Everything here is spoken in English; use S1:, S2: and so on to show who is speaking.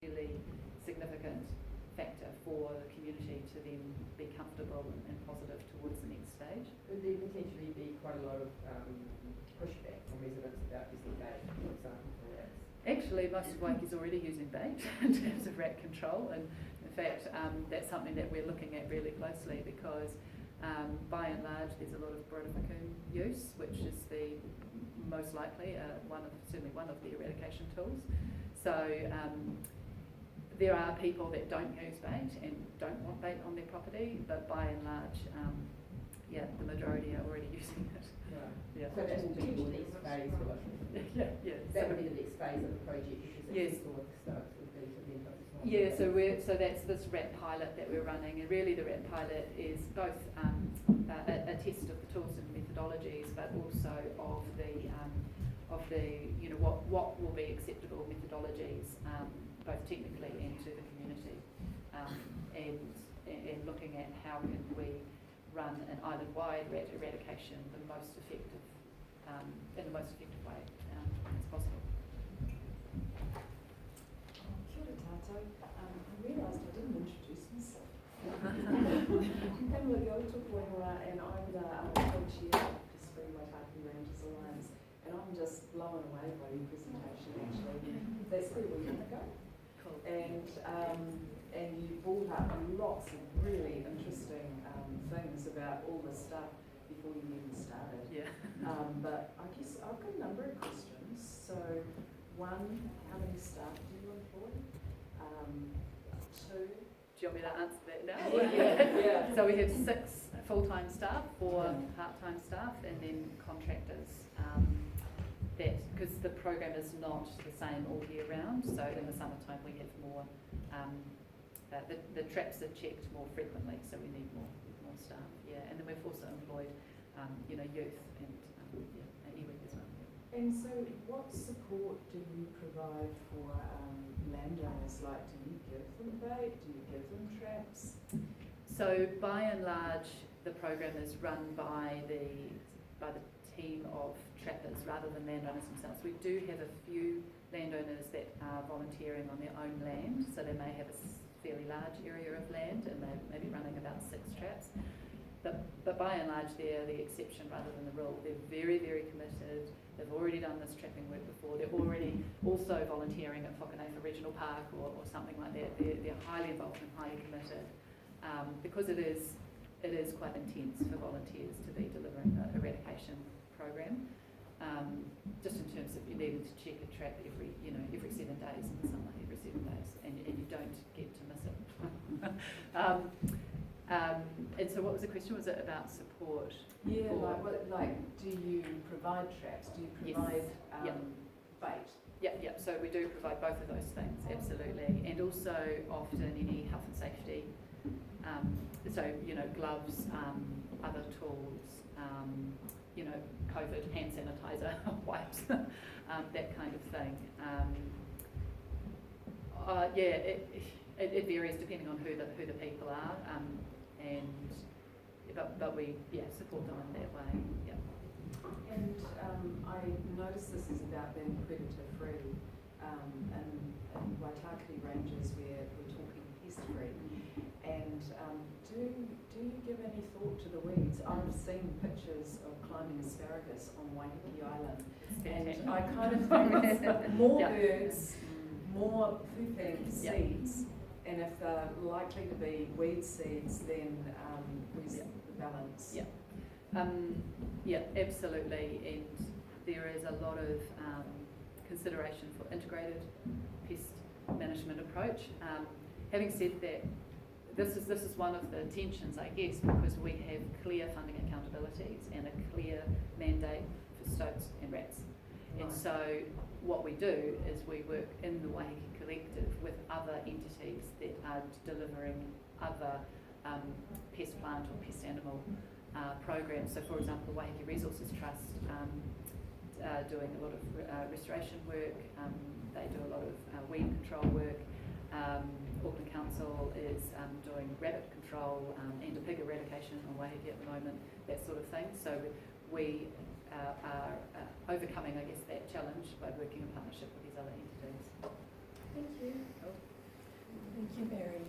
S1: really significant factor for the community to then be comfortable and positive towards the next stage.
S2: Would there potentially be quite a lot of pushback from residents about using bait, for example, for rats?
S1: Actually, most of Waiheke's already using bait in terms of rat control, and in fact that's something that we're looking at really closely because by and large there's a lot of Frankham use, which is the most likely certainly one of the eradication tools. So there are people that don't use bait and don't want bait on their property, but by and large, the majority are already using it.
S2: Right.
S1: Yeah.
S2: So that will be the next phase, will it?
S1: Yeah.
S2: That will be the next phase of the project, because
S1: yes.
S2: It's all the starts would be for them.
S1: Yeah, so that's this rat pilot that we're running, and really the rat pilot is both a test of the tools and methodologies, but also of the what will be acceptable methodologies, both technically and to the community, and looking at how can we run an island-wide rat eradication in the most effective way as possible.
S3: Kia ora tātou. I realised I didn't introduce myself. I'm Pamela Gill, and I'm the co-chair of the Waiheke Rangers Alliance, and I'm just blown away by your presentation actually. That's where we want to go.
S1: Cool.
S3: And you brought up lots of really interesting things about all the stuff before you even started.
S1: Yeah.
S3: But I guess I've got a number of questions. So, one, how many staff do you employ? Two.
S1: Do you want me to answer that now?
S3: Yeah.
S1: So we have 6 full-time staff, 4 part-time staff, and then contractors. Because the program is not the same all year round, so in the summertime we have more. The traps are checked more frequently, so we need more staff. Yeah, and then we've also employed, youth and iwi as well.
S3: And so, what support do you provide for landowners? Like, do you give them bait? Do you give them traps?
S1: So, by and large, the program is run by the team of trappers rather than landowners themselves. We do have a few landowners that are volunteering on their own land, so they may have a fairly large area of land and they may be running about 6 traps. But by and large, they're the exception rather than the rule. They're very, very committed. They've already done this trapping work before. They're already also volunteering at Whakanefa Regional Park or something like that. They're highly involved and highly committed because it is quite intense for volunteers to be delivering an eradication program. Just in terms of you needing to check a trap every 7 days in the summer, every 7 days, and you don't get to miss it. And so what was the question? Was it about support?
S3: Yeah, like do you provide traps? Do you provide bait?
S1: Yeah, so we do provide both of those things, absolutely. And also often any health and safety, so, gloves, other tools, COVID hand sanitizer, wipes, that kind of thing. It varies depending on who the people are, but we support them in that way. Yeah.
S3: And I noticed this is about being predator free, and Waiheke Rangers we're talking pest free. And do you give any thought to the weeds? I've seen pictures of climbing asparagus on Waiheke Island, and I kind of think it's more birds, more pooping seeds, and if they're likely to be weed seeds, then where's the balance?
S1: Yeah, absolutely, and there is a lot of consideration for integrated pest management approach. Having said that, this is one of the tensions, I guess, because we have clear funding accountabilities and a clear mandate for stoats and rats. Right. And so what we do is we work in the Waiheke Collective with other entities that are delivering other pest plant or pest animal programs. So for example, the Waiheke Resources Trust doing a lot of restoration work, they do a lot of weed control work. Auckland Council is doing rabbit control and a pig eradication on Waiheke at the moment, that sort of thing. So we are overcoming, I guess, that challenge by working in partnership with these other entities.
S3: Thank you.
S1: Cool.
S4: you, Mary.